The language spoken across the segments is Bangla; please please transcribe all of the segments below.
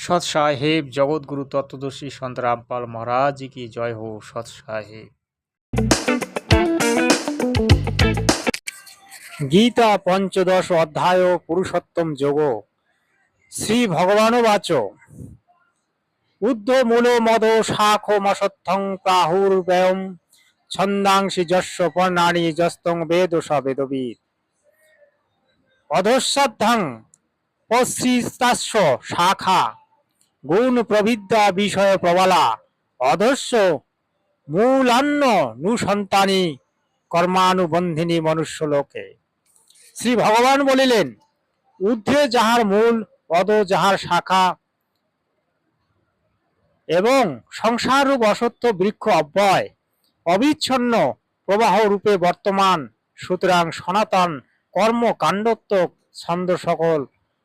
सत साहेब जगतगुरु तत्वदर्शी संत रामपाल महाराज जी की जय हो। सत साहेब। गीता पंचदश अध्याय पुरुषोत्तम जोग। श्री भगवान वाच ऊर्ध्व मूलो मदो शाखो मसत्थं प्राहुर्व्ययम् छन्दांसि जस्य पर्णानि जस्तं वेद स वेदवित् अधोश्रद्धं पश्चिस्तास्य शाखा गुण प्रविद्या विषय प्रबला अधस्य মূলান্ন নুসন্তানি কর্মানুবন্ধিনী মনুষ্য লোকে। শ্রী ভগবান বলিলেন, ঊর্ধ্বে যাহার মূল, অধ যাহার শাখা এবং সংসাররূপ অসত্য বৃক্ষ অব্যয় অবিচ্ছন্ন প্রবাহ রূপে বর্তমান, সুতরাং সনাতন কর্মকাণ্ডত্মক ছন্দ সকল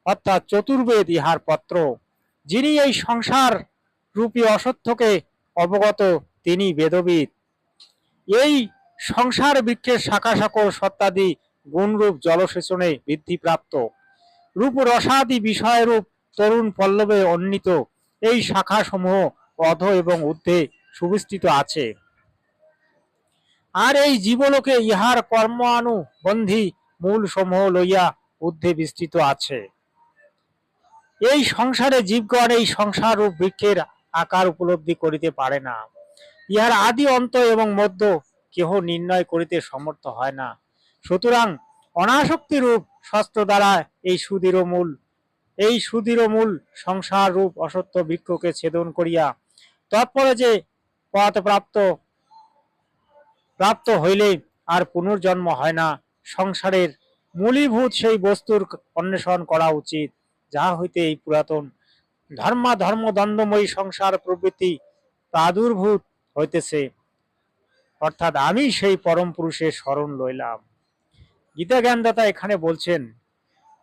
অর্থাৎ চতুর্বেদ ইহার পত্র। যিনি এই সংসার রূপী অসত্যকে অবগত তিনি বেদবিদ। এই সংসার বৃক্ষের শাখা সকল সত্যাদি গুণরূপ জলসেচনে বৃদ্ধিপ্রাপ্ত, রূপ রসাদি বিষয়রূপ তরুণ পল্লবে অন্বিত এই শাখা সমূহ অধ এবং ঊর্ধ্বে সুবিস্তৃত আছে। আর এই জীবলোকে ইহার কর্মানুবন্ধী মূল সমূহ লইয়া ঊর্ধ্বে বিস্তৃত আছে। এই সংসারে জীবগণ এই সংসার রূপ বৃক্ষের আকার উপলব্ধি করিতে পারে না। ইহার আদি অন্ত এবং মধ্য কেহ নির্ণয় করিতে সমর্থ হয় না। সুতরাং অনাসক্তি রূপ শস্ত্র দ্বারা এই সুদৃঢ় মূল সংসার রূপ অসত্য বৃক্ষকে ছেদন করিয়া তৎপরে যে পথ প্রাপ্ত হইলে আর পুনর্জন্ম হয় না, সংসারের মূলীভূত সেই বস্তুর অন্বেষণ করা উচিত, যাহা হইতে এই পুরাতন ধর্ম দ্বন্দ্বময়ী সংসার প্রবৃত্তি প্রাদুর্ভূত হইতেছে, অর্থাৎ আমি সেই পরম পুরুষের শরণ লইলাম। গীতা জ্ঞানদাতা এখানে বলছেন,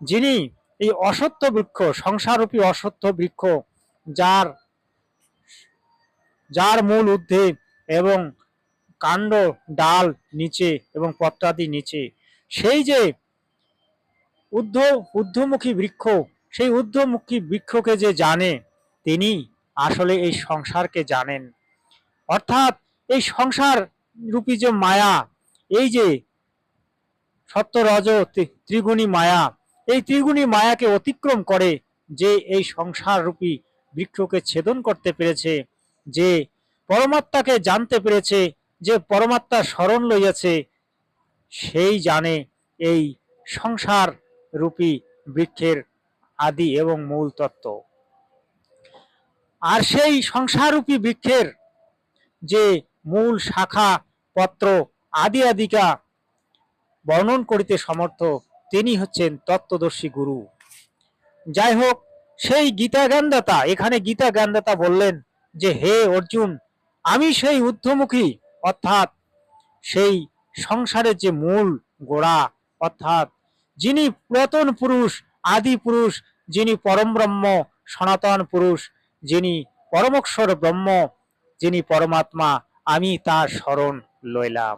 যিনি এই অসত্য বৃক্ষ, সংসাররূপী অসত্য বৃক্ষ, যার মূল ঊর্ধ্বে এবং কাণ্ড ডাল নিচে এবং পত্রাদি নিচে, সেই যে ঊর্ধ্বমুখী বৃক্ষ, সেই ঊর্ধ্বমুখী বৃক্ষকে যে জানে তিনি আসলে এই সংসারকে জানেন। অর্থাৎ এই সংসার রূপী যে মায়া, এই যে সত্য রজ ত্রিগুণী মায়া, এই ত্রিগুণী মায়াকে অতিক্রম করে যে এই সংসার রূপী বৃক্ষকে ছেদন করতে পেরেছে, যে পরমাত্মাকে জানতে পেরেছে, যে পরমাত্মার শরণ লইয়াছে, সেই জানে এই সংসার রূপী বৃক্ষের আদি এবং মূল তত্ত্ব। আর সেই সংসার রূপী বৃক্ষের যে মূল শাখা পত্র আদি আদিকা বর্ণন করিতে সমর্থ তিনি হচ্ছেন তত্ত্বদর্শী গুরু। যাই হোক, সেই গীতা জ্ঞানদাতা এখানে গীতা জ্ঞানদাতা বললেন যে, হে অর্জুন, আমি সেই ঊর্ধ্বমুখী অর্থাৎ সেই সংসারের যে মূল গোড়া, অর্থাৎ যিনি পুরাতন পুরুষ, আদি পুরুষ, যিনি পরম ব্রহ্ম, সনাতন পুরুষ, যিনি পরমক্ষর ব্রহ্ম, যিনি পরমাত্মা, আমি তার শরণ লইলাম।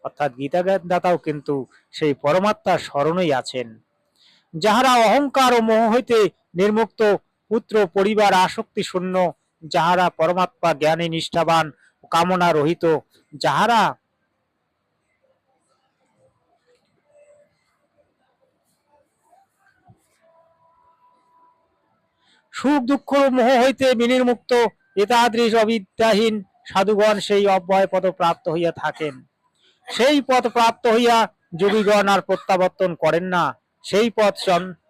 অর্থাৎ গীতা জ্ঞানদাতাও কিন্তু সেই পরমাত্মার শরণেই আছেন। যাহারা অহংকার ও মোহ হইতে নির্মুক্ত, পুত্র পরিবার আসক্তি শূন্য, যাহারা পরমাত্মা জ্ঞানে নিষ্ঠাবান, কামনা রহিত, যাহারা সুখ দুঃখ মোহ হইতে বিনির্মুক্ত, এতাদৃশ অবিদ্যাহীন সাধুগণ সেই অব্যয় পদ প্রাপ্ত হইয়া থাকেন। সেই পথ প্রাপ্ত হইয়া যোগীগণ আর প্রত্যাবর্তন করেন না। সেই পথ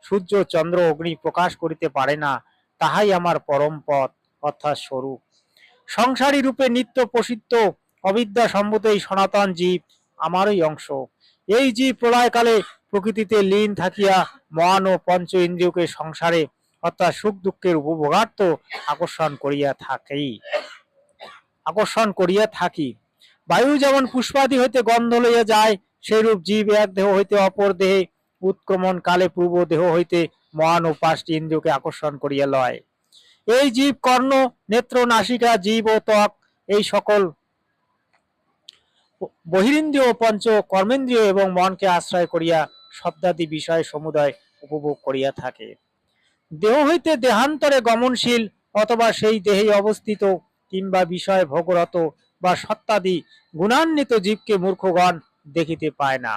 সূর্য চন্দ্র অগ্নি প্রকাশ করিতে পারে না। তাহাই আমার পরম পথ অর্থাৎ স্বরূপ। সংসারী রূপে নিত্য প্রসিদ্ধ অবিদ্যা সম্ভূত এই সনাতন জীব আমারই অংশ। এই জীব প্রলয়কালে প্রকৃতিতে লীন থাকিয়া মন ও পঞ্চ ইন্দ্রিয়কে সংসারে অর্থাৎ সুখ দুঃখের উপভোগার্থ আকর্ষণ করিয়া থাকি। বায়ু যেমন পুষ্পাদি হইতে গন্ধ লইয়া যায়, সেইরূপ জীব এক দেহ হইতে অপর দেহে উৎক্রমণ কালে পূর্ব দেহ হইতে মন ও পাঁচটি ইন্দ্রিয়কে আকর্ষণ করিয়া লয়। এই জীব কর্ণ, নেত্র, নাসিকা, জীব ও ত্বক এই সকল বহিরিন্দ্রিয়, পঞ্চ কর্মেন্দ্রিয় এবং মনকে আশ্রয় করিয়া শব্দাদি বিষয় সমুদয় উপভোগ করিয়া থাকে। দেহ হইতে দেহান্তরে গমনশীল অথবা সেই দেহেই অবস্থিত কিংবা বিষয় ভোগরত বা সত্তাদি গুণান্বিত জীবকে মূর্খগণ দেখিতে পায় না,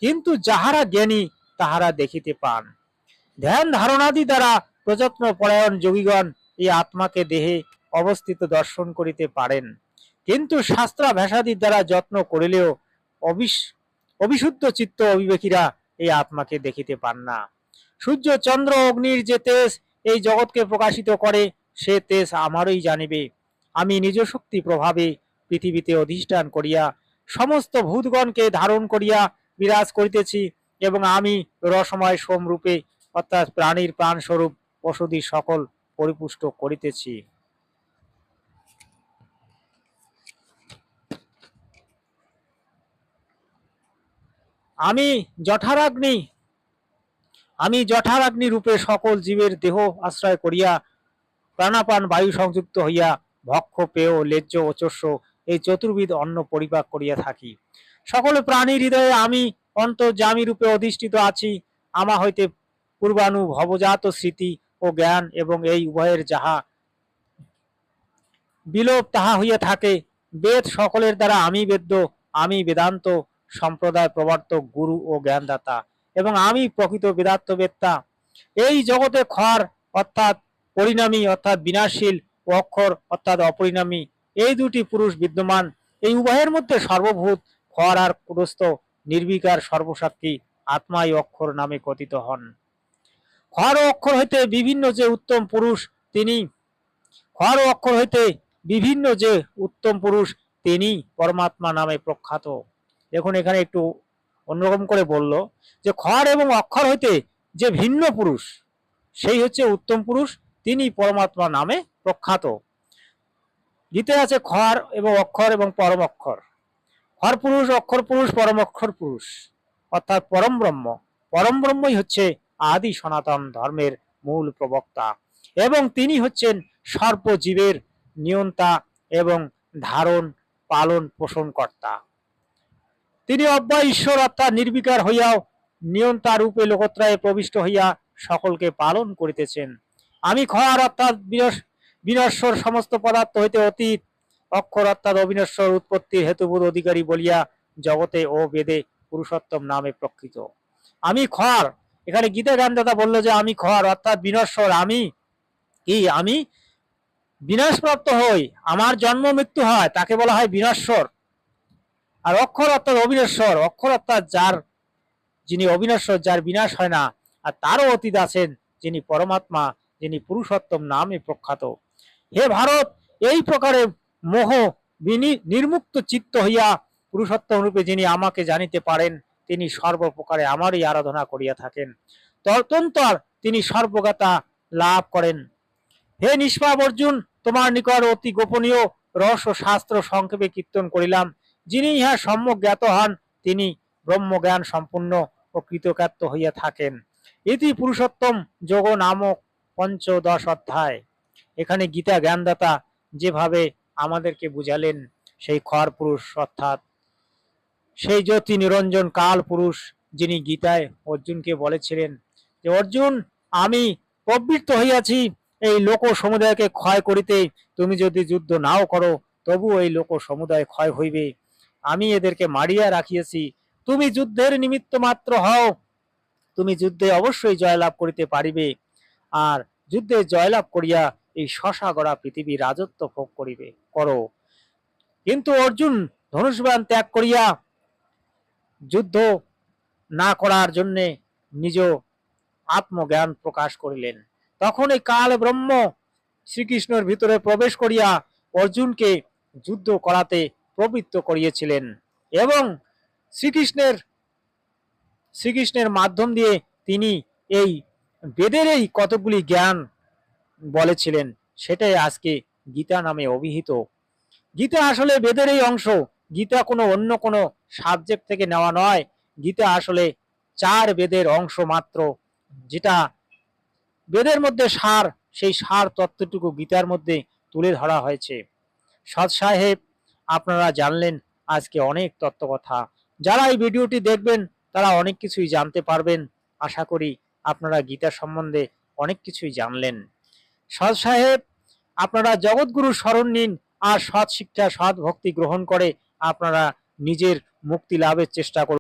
কিন্তু যাহারা জ্ঞানী তাহারা দেখিতে পান। ধ্যান ধারণাদি দ্বারা প্রযত্ন পরায়ণ যোগীগণ এই আত্মাকে দেহে অবস্থিত দর্শন করিতে পারেন, কিন্তু শাস্ত্রাভ্যাসাদির দ্বারা যত্ন করিলেও অবিশুদ্ধ চিত্ত অবিবেকীরা এই আত্মাকে দেখিতে পান না। সূর্য চন্দ্র অগ্নির যে তেজ এই জগৎকে প্রকাশিত করে, সে তেজ আমারই জানিবে। আমি নিজ শক্তি প্রভাবে পৃথিবীতে অধিষ্ঠান করিয়া সমস্ত ভূতগণকে ধারণ করিয়া বিরাজ করিতেছি, এবং আমি রসময় সোমরূপে অর্থাৎ প্রাণীর প্রাণস্বরূপ ওষুধি সকল পরিপুষ্ট করিতেছি। আমি জঠারাগ্নি রূপে সকল জীবের দেহ আশ্রয় করিয়া প্রাণাপান বায়ু সংযুক্ত হইয়া ভক্ষ পেয় লেজ্জ ওচস্য এই চতুর্বিধ অন্ন পরিপাক করিয়া থাকি। সকল প্রাণীর হৃদয়ে আমি অন্তর্যামী রূপে অধিষ্ঠিত আছি। আমা হইতে পূর্বানুভবজাত স্মৃতি ও জ্ঞান এবং এই উভয়ের যাহা বিলোপ তাহা হইয়া থাকে। বেদ সকলের দ্বারা আমি বেদ্য, আমি বেদান্ত সম্প্রদায় প্রবর্তক গুরু ও জ্ঞানদাতা, এবং আমি প্রকৃত বেদান্তবেত্তা। এই জগতে ক্ষর অর্থাৎ পরিণামী অর্থাৎ বিনাশশীল ও অক্ষর অর্থাৎ অপরিণামী এই দুটি পুরুষ বিদ্যমান। এই উভয়ের মধ্যে সর্বভূত ক্ষর আর কুটস্থ নির্বিকার সর্বসাক্ষী আত্মাই অক্ষর নামে কথিত হন। ক্ষর ও অক্ষর হইতে বিভিন্ন যে উত্তম পুরুষ তিনি ক্ষর ও অক্ষর হইতে বিভিন্ন যে উত্তম পুরুষ তিনি পরমাত্মা নামে প্রখ্যাত। দেখুন এখানে একটু অন্যরকম করে বলল যে ক্ষর এবং অক্ষর হইতে যে ভিন্ন পুরুষ সেই হচ্ছে উত্তম পুরুষ, তিনি পরমাত্মা নামে প্রখ্যাত। গীতায় আছে ক্ষর এবং অক্ষর এবং পরম অক্ষর। ক্ষর পুরুষ, অক্ষর পুরুষ, পরম অক্ষর পুরুষ অর্থাৎ পরম ব্রহ্ম। পরম ব্রহ্মই হচ্ছে আদি সনাতন ধর্মের মূল প্রবক্তা, এবং তিনি হচ্ছেন সর্বজীবের নিয়ন্তা এবং ধারণ পালন পোষণ কর্তা। তিনি অব্যয় ঈশ্বর অর্থাৎ নির্বিকার হইয়াও নিয়ন্তা রূপে লোকত্রয়ে প্রবিষ্ট হইয়া সকলকে পালন করিতেছেন। আমি ক্ষর অর্থাৎ বিনশ্বর সমস্ত পদার্থ হইতে অতীত, অক্ষর অর্থাৎ অবিনশ্বর উৎপত্তির হেতুভূত অধিকারী বলিয়া জগতে ও বেদে পুরুষোত্তম নামে প্রকৃত। আমি ক্ষর, এখানে গীতা জ্ঞানদাতা বলল যে আমি ক্ষর অর্থাৎ বিনশ্বর। আমি বিনাশপ্রাপ্ত হই, আমার জন্ম মৃত্যু হয়, তাকে বলা হয় বিনশ্বর। আর অক্ষর অর্থাৎ অবিনশ্বর, অক্ষর অর্থাৎ যিনি অবিনশ্বর, যার বিনাশ হয় না, আর তারও অতীত আছেন যিনি পরমাত্মা, যিনি পুরুষোত্তম নামে প্রখ্যাত। হে ভারত, এই প্রকারে মোহ নির্মুক্ত চিত্ত হইয়া পুরুষোত্তম রূপে যিনি আমাকে জানিতে পারেন, তিনি সর্বপ্রকারে আমারই আরাধনা করিয়া থাকেন। তদন্তর তিনি সর্বজ্ঞতা লাভ করেন। হে নিষ্পাপ অর্জুন, তোমার নিকট অতি গোপনীয় রহস্য শাস্ত্র সংক্ষেপে কীর্তন করিলাম। যিনি ইহা সম্যক জ্ঞাত হন, তিনি ব্রহ্মজ্ঞান সম্পূর্ণ ও কৃতকার্য হইয়া থাকেন। ইতি পুরুষোত্তম যোগ নামক পঞ্চদশ অধ্যায়। এখানে গীতা জ্ঞানদাতা যেভাবে আমাদেরকে বুঝালেন, সেই ক্ষর পুরুষ অর্থাৎ সেই জ্যোতি নিরঞ্জন কাল পুরুষ, যিনি গীতায় অর্জুনকে বলেছিলেন যে অর্জুন, আমি প্রবৃত্ত হইয়াছি এই লোক সমুদায়কে ক্ষয় করিতে। তুমি যদি যুদ্ধ নাও করো, তবু এই লোক সমুদায় ক্ষয় হইবে। আমি এদেরকে মারিয়া রাখিয়াছি। তুমি যুদ্ধের নিমিত্ত মাত্র হও, তুমি যুদ্ধে অবশ্যই জয়লাভ করিতে পারিবে, আর যুদ্ধে জয়লাভ করিয়া এই শশা গড়া পৃথিবী রাজত্ব ভোগ করো। কিন্তু অর্জুন ধনুষ্বাণ ত্যাগ করিয়া যুদ্ধ না করার জন্য নিজ আত্মজ্ঞান প্রকাশ করিলেন। তখন এই কাল ব্রহ্ম শ্রীকৃষ্ণের ভিতরে প্রবেশ করিয়া অর্জুনকে যুদ্ধ করাতে প্রবৃত্ত করিয়েছিলেন, এবং শ্রীকৃষ্ণের মাধ্যম দিয়ে তিনি এই বেদের এই কতগুলি জ্ঞান বলেছিলেন, সেটাই আজকে গীতা নামে অভিহিত। গীতা আসলে বেদের এই অংশ। গীতা কোনো অন্য কোনো সাবজেক্ট থেকে নেওয়া নয়। গীতা আসলে 4 বেদের অংশ মাত্র, যেটা বেদের মধ্যে সার, সেই সার তত্ত্বটুকু গীতার মধ্যে তুলে ধরা হয়েছে। সৎ সাহেব, আপনারা জানলেন আজকে অনেক তত্ত্ব কথা। যারা এই ভিডিওটি দেখবেন তারা অনেক কিছুই জানতে পারবেন। আশা করি আপনারা গীতা সম্বন্ধে অনেক কিছুই জানলেন। সৎ সাহেব, আপনারা জগৎগুরুর শরণ নিন আর সৎ শিক্ষা সৎ ভক্তি গ্রহণ করে আপনারা নিজের মুক্তি লাভের চেষ্টা করুন।